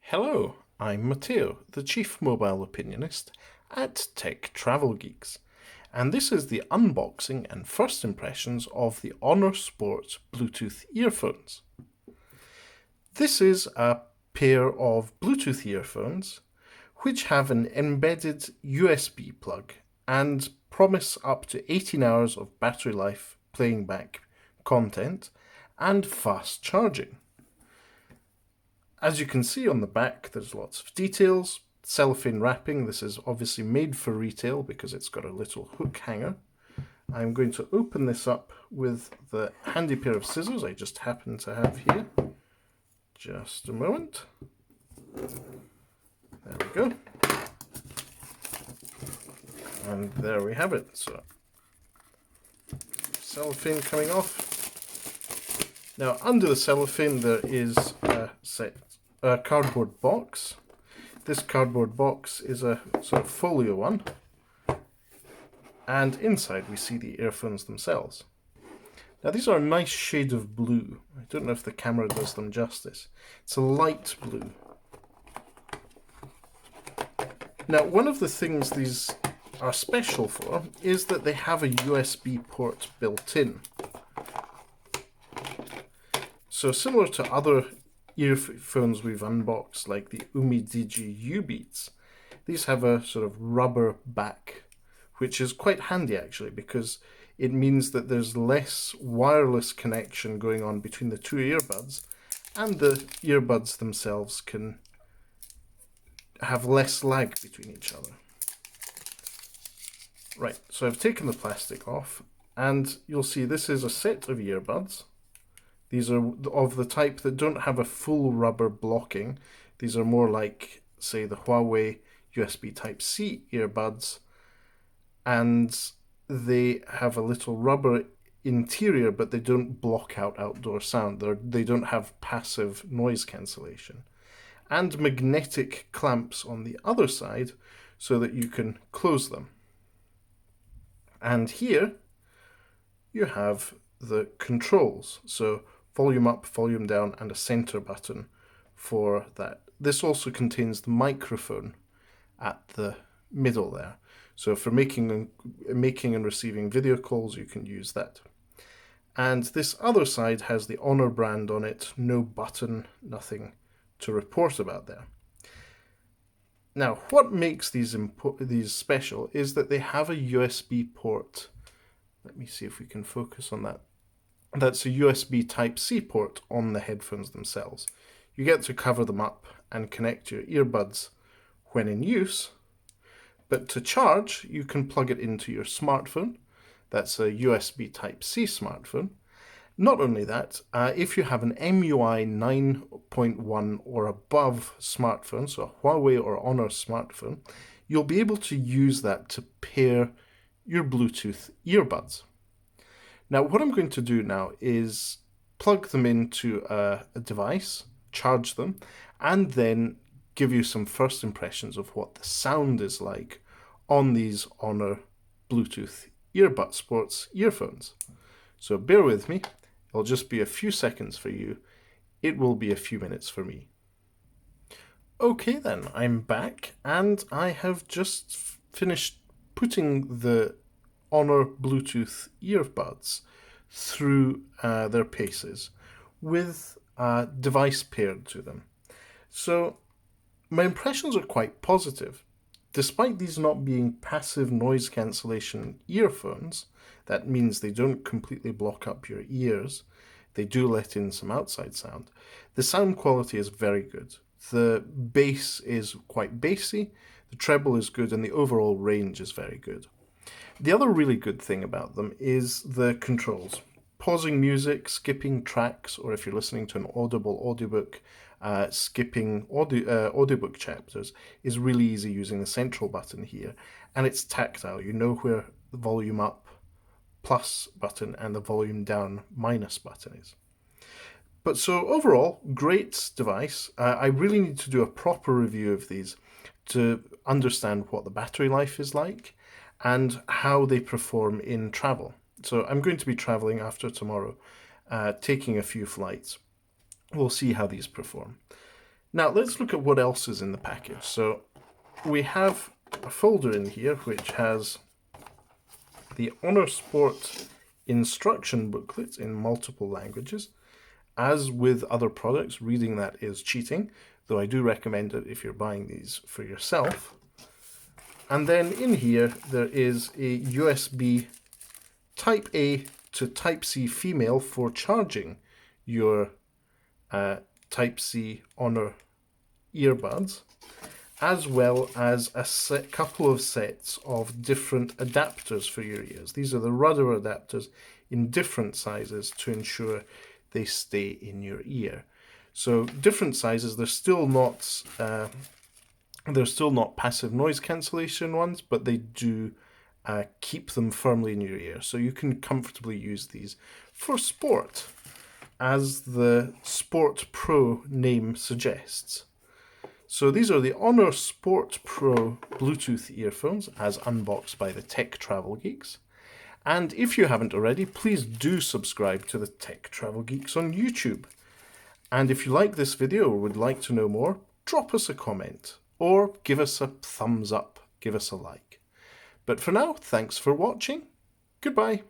Hello, I'm Matteo, the Chief Mobile Opinionist at Tech Travel Geeks, and this is the unboxing and first impressions of the Honor Sport Bluetooth earphones. This is a pair of Bluetooth earphones which have an embedded USB plug and promise up to 18 hours of battery life playing back content and fast charging. As you can see on the back, there's lots of details, cellophane wrapping. This is obviously made for retail because it's got a little hook hanger. I'm going to open this up with the handy pair of scissors I just happen to have here. Just a moment. There we go. And there we have it. So, cellophane coming off. Now, under the cellophane there is a cardboard box. This cardboard box is a sort of folio one, and inside we see the earphones themselves. Now these are a nice shade of blue. I don't know if the camera does them justice. It's a light blue. Now one of the things these are special for is that they have a USB port built in. So similar to other earphones we've unboxed, like the HUAWEI Digi these have a sort of rubber back, which is quite handy actually, because it means that there's less wireless connection going on between the two earbuds, and the earbuds themselves can have less lag between each other. Right, so I've taken the plastic off, and you'll see this is a set of earbuds. These are of the type that don't have a full rubber blocking. These are more like, say, the HUAWEI USB Type-C earbuds, and they have a little rubber interior, but they don't block out outdoor sound. They don't have passive noise cancellation. And magnetic clamps on the other side so that you can close them. And here you have the controls. So volume up, volume down, and a center button for that. This also contains the microphone at the middle there. So for making and receiving video calls, you can use that. And this other side has the Honor brand on it, no button, nothing to report about there. Now, what makes these special is that they have a USB port. Let me see if we can focus on that. That's a USB Type-C port on the headphones themselves. You get to cover them up and connect your earbuds when in use, but to charge, you can plug it into your smartphone. That's a USB Type-C smartphone. Not only that, if you have an MUI 9.1 or above smartphone, so a HUAWEI or Honor smartphone, you'll be able to use that to pair your Bluetooth earbuds. Now, what I'm going to do now is plug them into a device, charge them, and then give you some first impressions of what the sound is like on these Honor Bluetooth earbud sports earphones. So bear with me. It'll just be a few seconds for you. It will be a few minutes for me. Okay then, I'm back, and I have just finished putting the Honor Bluetooth earbuds through their paces with a device paired to them. So my impressions are quite positive. Despite these not being passive noise cancellation earphones, that means they don't completely block up your ears. They do let in some outside sound. The sound quality is very good. The bass is quite bassy, the treble is good, and the overall range is very good. The other really good thing about them is the controls. Pausing music, skipping tracks, or if you're listening to an audible audiobook, skipping audiobook chapters is really easy using the central button here, and it's tactile. You know where the volume up plus button and the volume down minus button is. But so overall, great device. I really need to do a proper review of these to understand what the battery life is like and how they perform in travel. So I'm going to be traveling after tomorrow, taking a few flights. We'll see how these perform. Now let's look at what else is in the package. So we have a folder in here which has the Honor Sport instruction booklet in multiple languages. As with other products, reading that is cheating, though I do recommend it if you're buying these for yourself. And then in here there is a USB Type A to Type C female for charging your Type C Honor earbuds, as well as a couple of sets of different adapters for your ears. These are the rudder adapters in different sizes to ensure they stay in your ear. So different sizes. They're still not passive noise cancellation ones, but they do keep them firmly in your ear, so you can comfortably use these for sport, as the Sport Pro name suggests. So these are the Honor Sport Pro Bluetooth earphones, as unboxed by the Tech Travel Geeks. And if you haven't already, please do subscribe to the Tech Travel Geeks on YouTube. And if you like this video or would like to know more, drop us a comment or give us a thumbs up, give us a like. But for now, thanks for watching. Goodbye.